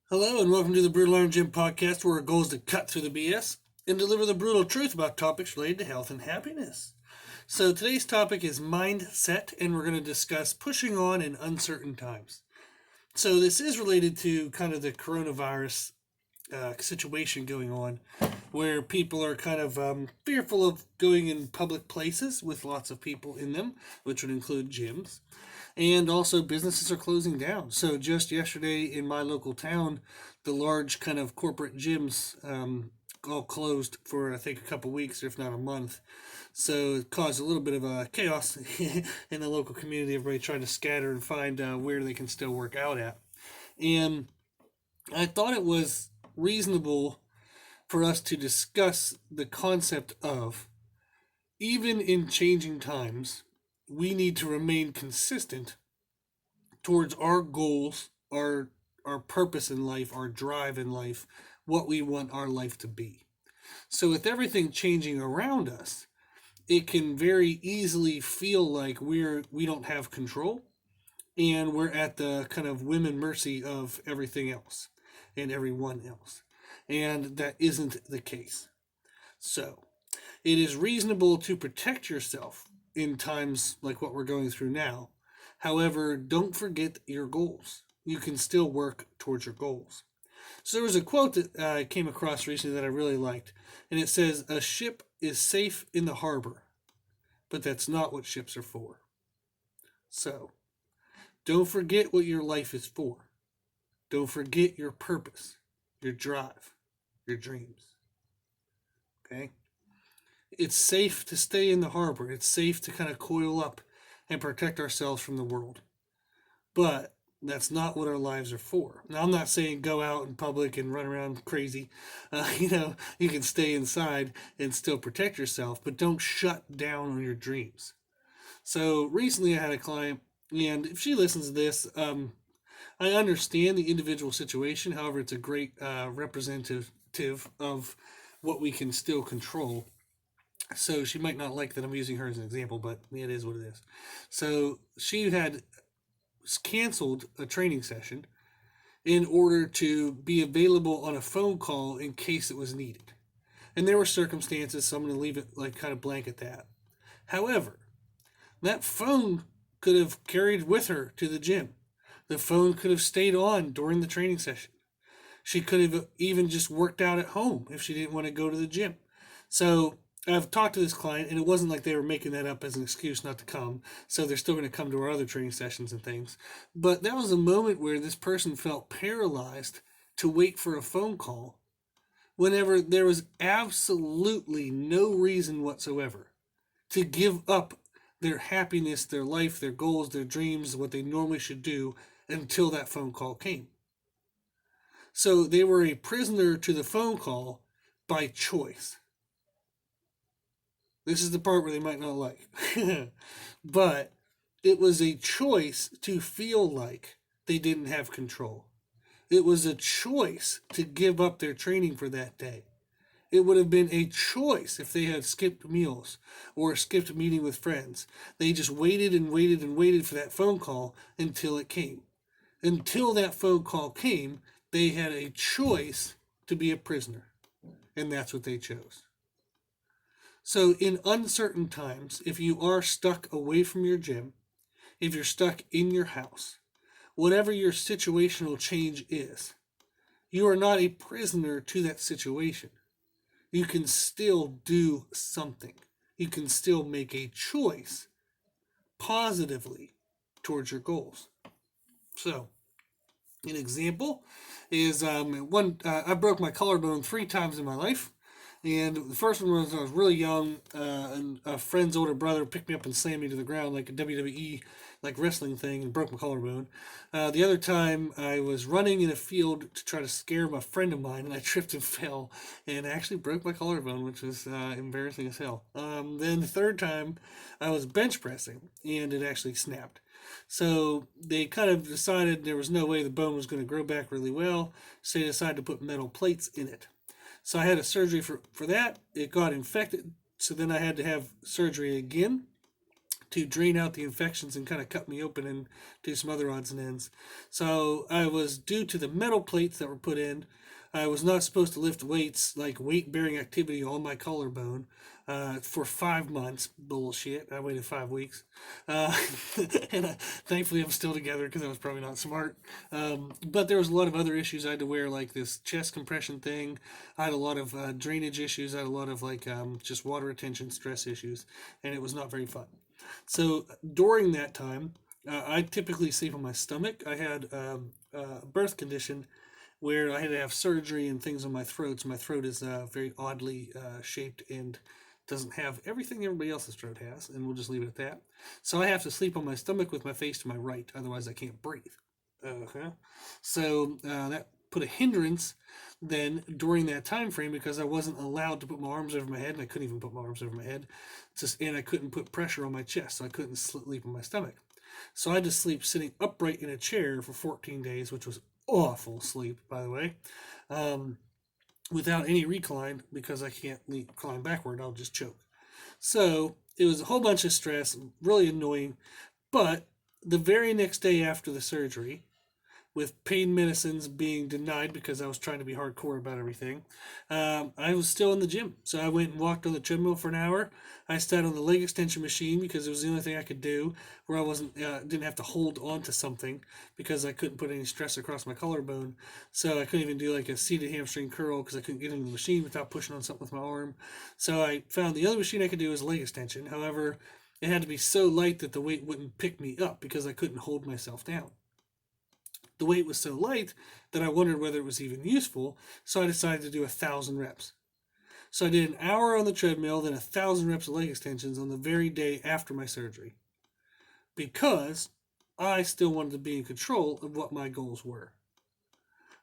Hello and welcome to the Brutal Iron Gym podcast, where our goal is to cut through the BS and deliver the brutal truth about topics related to health and happiness. So today's topic is mindset, and we're going to discuss pushing on in uncertain times. So this is related to kind of the coronavirus situation going on, where people are kind of fearful of going in public places with lots of people in them, which would include gyms. And also, businesses are closing down. So, just yesterday in my local town, the large kind of corporate gyms all closed for, I think, a couple weeks, if not a month. So, it caused a little bit of chaos in the local community. Everybody trying to scatter and find where they can still work out at. And I thought it was reasonable for us to discuss the concept of, even in changing times, we need to remain consistent towards our goals, our purpose in life, our drive in life, what we want our life to be. So with everything changing around us, it can very easily feel like we don't have control, and we're at the kind of whim and mercy of everything else and everyone else. And that isn't the case. So it is reasonable to protect yourself in times like what we're going through now. However, don't forget your goals. You can still work towards your goals. So there was a quote that I came across recently that I really liked, and it says, "A ship is safe in the harbor, but that's not what ships are for." So don't forget what your life is for. Don't forget your purpose, your drive, your dreams. Okay? It's safe to stay in the harbor. It's safe to kind of coil up and protect ourselves from the world. But that's not what our lives are for. Now, I'm not saying go out in public and run around crazy. You can stay inside and still protect yourself, but don't shut down on your dreams. So recently I had a client, and if she listens to this, I understand the individual situation. However, it's a great representative of what we can still control. So she might not like that I'm using her as an example, but it is what it is. So she had canceled a training session in order to be available on a phone call in case it was needed. And there were circumstances, so I'm going to leave it like kind of blank at that. However, that phone could have carried with her to the gym. The phone could have stayed on during the training session. She could have even just worked out at home if she didn't want to go to the gym. So I've talked to this client, and it wasn't like they were making that up as an excuse not to come. So they're still going to come to our other training sessions and things. But that was a moment where this person felt paralyzed to wait for a phone call whenever there was absolutely no reason whatsoever to give up their happiness, their life, their goals, their dreams, what they normally should do until that phone call came. So they were a prisoner to the phone call by choice. This is the part where they might not like. But it was a choice to feel like they didn't have control. It was a choice to give up their training for that day. It would have been a choice if they had skipped meals or skipped meeting with friends. They just waited and waited and waited for that phone call until it came. Until that phone call came, they had a choice to be a prisoner. And that's what they chose. So in uncertain times, if you are stuck away from your gym, if you're stuck in your house, whatever your situational change is, you are not a prisoner to that situation. You can still do something. You can still make a choice positively towards your goals. So, an example is I broke my collarbone 3 times in my life. And the first one was I was really young, and a friend's older brother picked me up and slammed me to the ground like a WWE like wrestling thing and broke my collarbone. The other time I was running in a field to try to scare a friend of mine, and I tripped and fell and actually broke my collarbone, which was embarrassing as hell. Then the third time I was bench pressing and it actually snapped. So they kind of decided there was no way the bone was going to grow back really well, so they decided to put metal plates in it. So I had a surgery for that. It got infected, so then I had to have surgery again to drain out the infections and kind of cut me open and do some other odds and ends. So I was, due to the metal plates that were put in, I was not supposed to lift weights, like weight bearing activity, on my collarbone for 5 months. Bullshit. I waited 5 weeks. Uh, and thankfully I'm still together because I was probably not smart. But there was a lot of other issues I had to wear, like this chest compression thing. I had a lot of drainage issues. I had a lot of just water retention, stress issues, and it was not very fun. So during that time, I typically sleep on my stomach. I had a birth condition where I had to have surgery and things on my throat. So my throat is very oddly shaped and doesn't have everything everybody else's throat has, and we'll just leave it at that. So I have to sleep on my stomach with my face to my right, otherwise I can't breathe. Uh-huh. So that put a hindrance then during that time frame, because I wasn't allowed to put my arms over my head, and I couldn't even put my arms over my head, and I couldn't put pressure on my chest, so I couldn't sleep on my stomach. So I had to sleep sitting upright in a chair for 14 days, which was awful sleep, by the way, without any recline, because I can't climb backward, I'll just choke. So it was a whole bunch of stress, really annoying. But the very next day after the surgery, with pain medicines being denied because I was trying to be hardcore about everything, I was still in the gym. So I went and walked on the treadmill for an hour. I sat on the leg extension machine because it was the only thing I could do where I didn't have to hold on to something because I couldn't put any stress across my collarbone. So I couldn't even do like a seated hamstring curl because I couldn't get into the machine without pushing on something with my arm. So I found the other machine I could do was leg extension. However, it had to be so light that the weight wouldn't pick me up because I couldn't hold myself down. The weight was so light that I wondered whether it was even useful, so I decided to do 1,000 reps. So I did an hour on the treadmill, then 1,000 reps of leg extensions on the very day after my surgery, because I still wanted to be in control of what my goals were.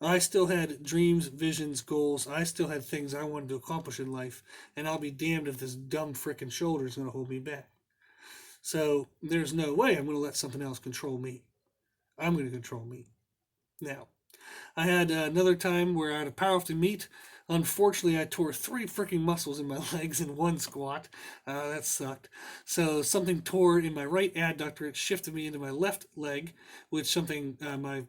I still had dreams, visions, goals. I still had things I wanted to accomplish in life, and I'll be damned if this dumb frickin' shoulder is going to hold me back. So there's no way I'm going to let something else control me. I'm going to control me. Now, I had another time where I had a powerlifting meet. Unfortunately, I tore 3 freaking muscles in my legs in one squat. That sucked. So something tore in my right adductor. It shifted me into my left leg, which my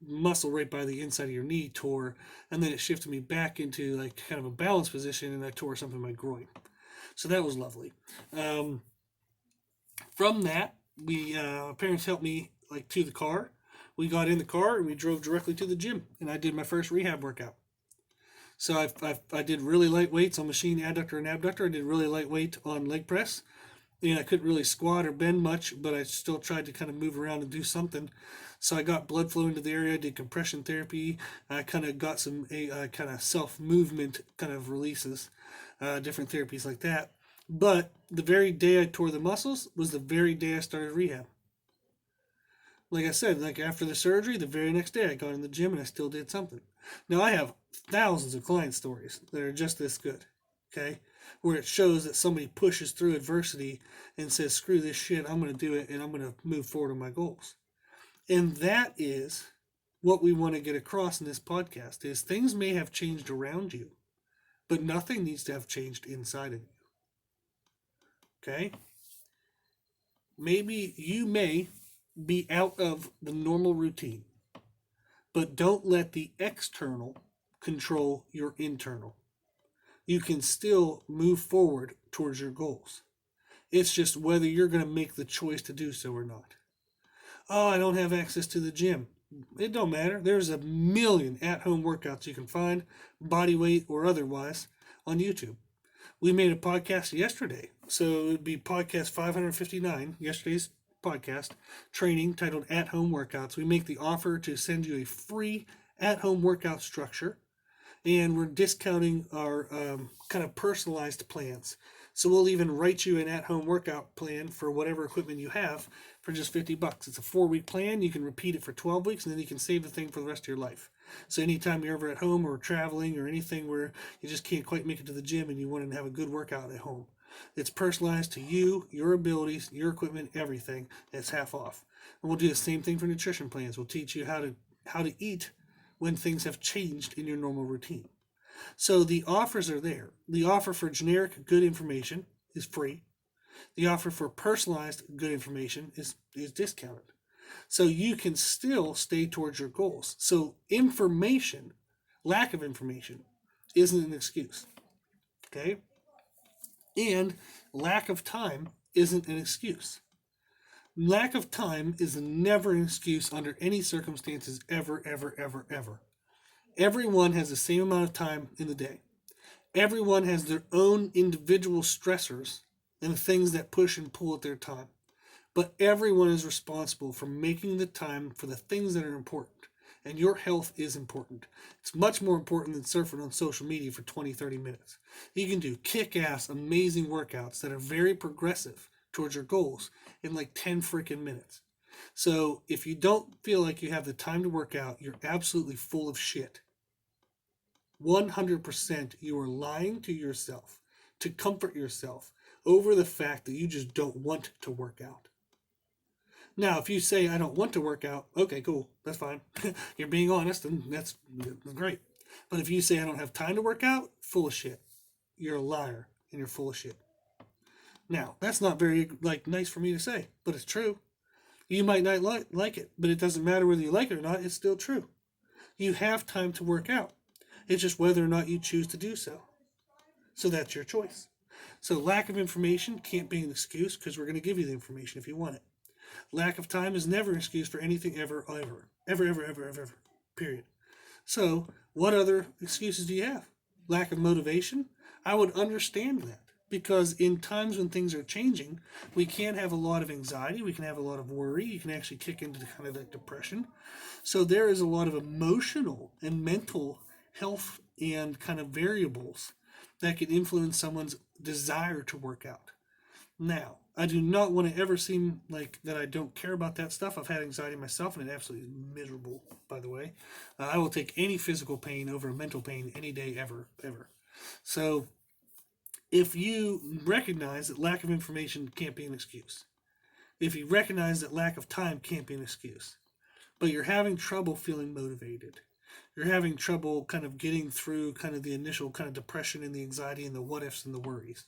muscle right by the inside of your knee tore, and then it shifted me back into like kind of a balance position, and I tore something in my groin. So that was lovely. From that, my parents helped me like to the car. We got in the car and we drove directly to the gym, and I did my first rehab workout. So I did really light weights on machine adductor and abductor. I did really light weight on leg press. And I couldn't really squat or bend much, but I still tried to kind of move around and do something. So I got blood flow into the area. I did compression therapy. I kind of got some kind of self-movement kind of releases, different therapies like that. But the very day I tore the muscles was the very day I started rehab. Like I said, like after the surgery, the very next day I got in the gym and I still did something. Now I have thousands of client stories that are just this good, okay? Where it shows that somebody pushes through adversity and says, screw this shit, I'm going to do it and I'm going to move forward on my goals. And that is what we want to get across in this podcast is things may have changed around you, but nothing needs to have changed inside of you. Okay? Maybe you may be out of the normal routine, but don't let the external control your internal. You can still move forward towards your goals. It's just whether you're going to make the choice to do so or not. Oh, I don't have access to the gym. It don't matter. There's a million at-home workouts you can find, body weight or otherwise, on YouTube. We made a podcast yesterday, so it would be podcast 559, yesterday's podcast, training titled At-Home Workouts. We make the offer to send you a free at-home workout structure, and we're discounting our kind of personalized plans. So we'll even write you an at-home workout plan for whatever equipment you have for just $50. It's a 4-week plan. You can repeat it for 12 weeks, and then you can save the thing for the rest of your life. So anytime you're ever at home or traveling or anything where you just can't quite make it to the gym and you want to have a good workout at home, it's personalized to you, your abilities, your equipment, everything. It's half off. And we'll do the same thing for nutrition plans. We'll teach you how to eat when things have changed in your normal routine. So the offers are there. The offer for generic good information is free. The offer for personalized good information is discounted. So you can still stay towards your goals. So information, lack of information, isn't an excuse. Okay? And lack of time isn't an excuse. Lack of time is never an excuse under any circumstances, ever, ever, ever, ever. Everyone has the same amount of time in the day. Everyone has their own individual stressors and things that push and pull at their time. But everyone is responsible for making the time for the things that are important. And your health is important. It's much more important than surfing on social media for 20, 30 minutes. You can do kick-ass, amazing workouts that are very progressive towards your goals in like 10 freaking minutes. So if you don't feel like you have the time to work out, you're absolutely full of shit. 100% you are lying to yourself to comfort yourself over the fact that you just don't want to work out. Now, if you say, I don't want to work out, okay, cool, that's fine. You're being honest, and that's great. But if you say, I don't have time to work out, full of shit. You're a liar, and you're full of shit. Now, that's not very nice for me to say, but it's true. You might not like it, but it doesn't matter whether you like it or not, it's still true. You have time to work out. It's just whether or not you choose to do so. So that's your choice. So lack of information can't be an excuse because we're going to give you the information if you want it. Lack of time is never an excuse for anything ever, ever. Ever, ever, ever, ever, ever. Period. So what other excuses do you have? Lack of motivation? I would understand that because in times when things are changing, we can have a lot of anxiety. We can have a lot of worry. You can actually kick into kind of like depression. So there is a lot of emotional and mental health and kind of variables that can influence someone's desire to work out. Now, I do not want to ever seem like that I don't care about that stuff. I've had anxiety myself, and it absolutely is miserable, by the way. I will take any physical pain over mental pain any day, ever, ever. So if you recognize that lack of information can't be an excuse, if you recognize that lack of time can't be an excuse, but you're having trouble feeling motivated, you're having trouble kind of getting through kind of the initial kind of depression and the anxiety and the what ifs and the worries.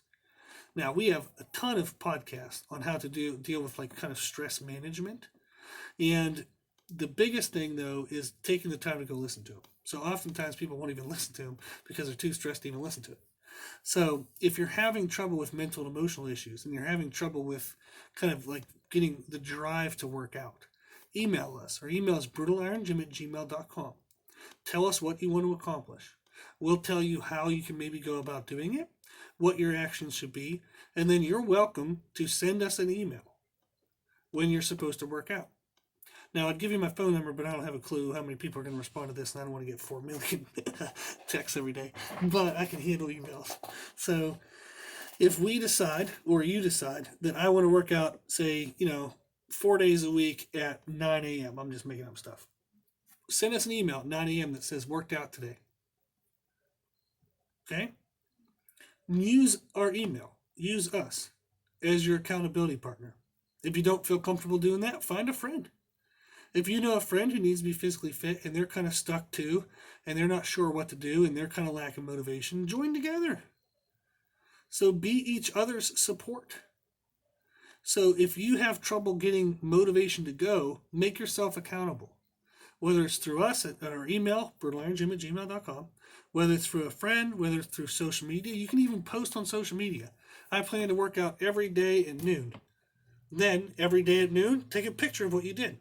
Now, we have a ton of podcasts on how to deal with like kind of stress management. And the biggest thing, though, is taking the time to go listen to them. So oftentimes people won't even listen to them because they're too stressed to even listen to it. So if you're having trouble with mental and emotional issues and you're having trouble with kind of like getting the drive to work out, email us. Our email is brutalironjim@gmail.com. Tell us what you want to accomplish. We'll tell you how you can maybe go about doing it, what your actions should be, and then you're welcome to send us an email when you're supposed to work out. Now, I'd give you my phone number, but I don't have a clue how many people are going to respond to this, and I don't want to get 4 million texts every day, but I can handle emails. So if we decide, or you decide, that I want to work out, say, 4 days a week at 9 a.m., I'm just making up stuff. Send us an email at 9 a.m. that says, worked out today. Okay? Use our email. Use us as your accountability partner. If you don't feel comfortable doing that, find a friend. If you know a friend who needs to be physically fit and they're kind of stuck too, and they're not sure what to do and they're kind of lacking motivation, join together. So be each other's support. So if you have trouble getting motivation to go, make yourself accountable. Whether it's through us at our email, brutalironjim@gmail.com, whether it's through a friend, whether it's through social media, you can even post on social media. I plan to work out every day at noon. Then, every day at noon, take a picture of what you did.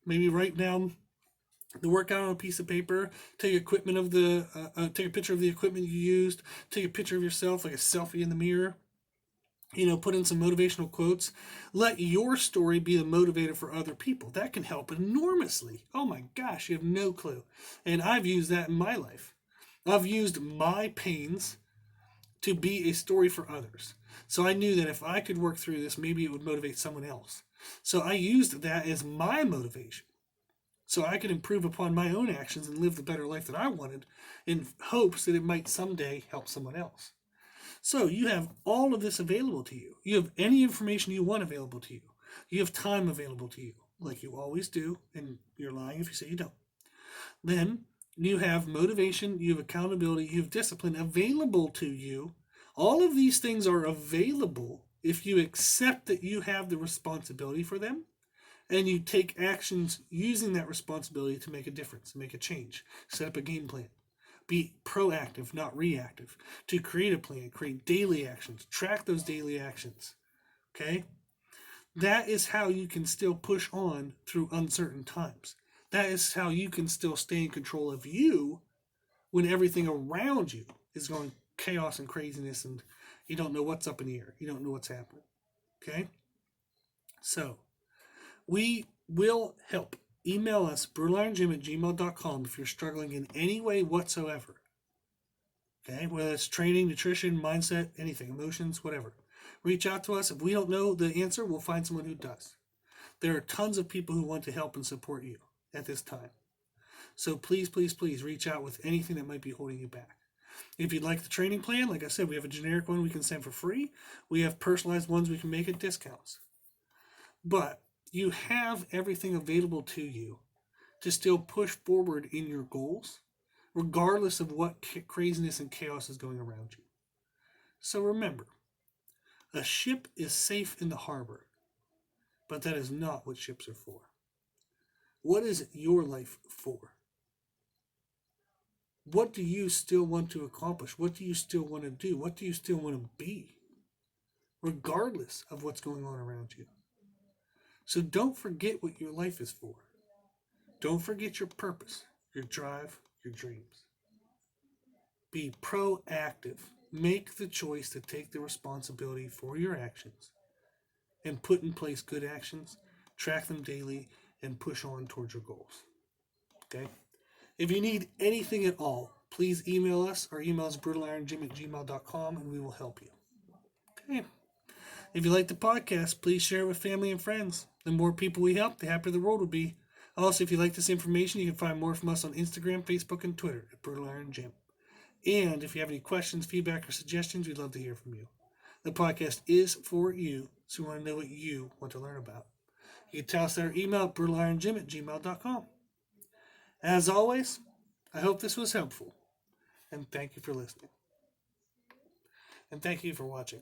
Maybe write down the workout on a piece of paper, take a picture of the equipment you used, take a picture of yourself, like a selfie in the mirror, put in some motivational quotes. Let your story be the motivator for other people. That can help enormously. Oh my gosh, you have no clue. And I've used that in my life. I've used my pains to be a story for others. So I knew that if I could work through this, maybe it would motivate someone else. So I used that as my motivation. So I could improve upon my own actions and live the better life that I wanted in hopes that it might someday help someone else. So you have all of this available to you. You have any information you want available to you. You have time available to you, like you always do, and you're lying if you say you don't. Then you have motivation, you have accountability, you have discipline available to you. All of these things are available if you accept that you have the responsibility for them and you take actions using that responsibility to make a difference, make a change, set up a game plan. Be proactive, not reactive. To create a plan, create daily actions, track those daily actions. Okay? That is how you can still push on through uncertain times. That is how you can still stay in control of you when everything around you is going chaos and craziness and you don't know what's up in the air. You don't know what's happening. Okay? So, we will help. Email us, brutalirongym@gmail.com, if you're struggling in any way whatsoever. Okay? Whether it's training, nutrition, mindset, anything, emotions, whatever. Reach out to us. If we don't know the answer, we'll find someone who does. There are tons of people who want to help and support you at this time. So please, please, please reach out with anything that might be holding you back. If you'd like the training plan, like I said, we have a generic one we can send for free. We have personalized ones we can make at discounts. But you have everything available to you to still push forward in your goals, regardless of what craziness and chaos is going around you. So remember, a ship is safe in the harbor, but that is not what ships are for. What is your life for? What do you still want to accomplish? What do you still want to do? What do you still want to be? Regardless of what's going on around you. So don't forget what your life is for. Don't forget your purpose, your drive, your dreams. Be proactive. Make the choice to take the responsibility for your actions and put in place good actions, track them daily, and push on towards your goals. Okay? If you need anything at all, please email us. Our email is brutalirongym@gmail.com and we will help you. Okay. If you like the podcast, please share it with family and friends. The more people we help, the happier the world will be. Also, if you like this information, you can find more from us on Instagram, Facebook, and Twitter at Brutal Iron Gym. And if you have any questions, feedback, or suggestions, we'd love to hear from you. The podcast is for you, so we want to know what you want to learn about. You can tell us at our email at brutalirongym@gmail.com. As always, I hope this was helpful, and thank you for listening. And thank you for watching.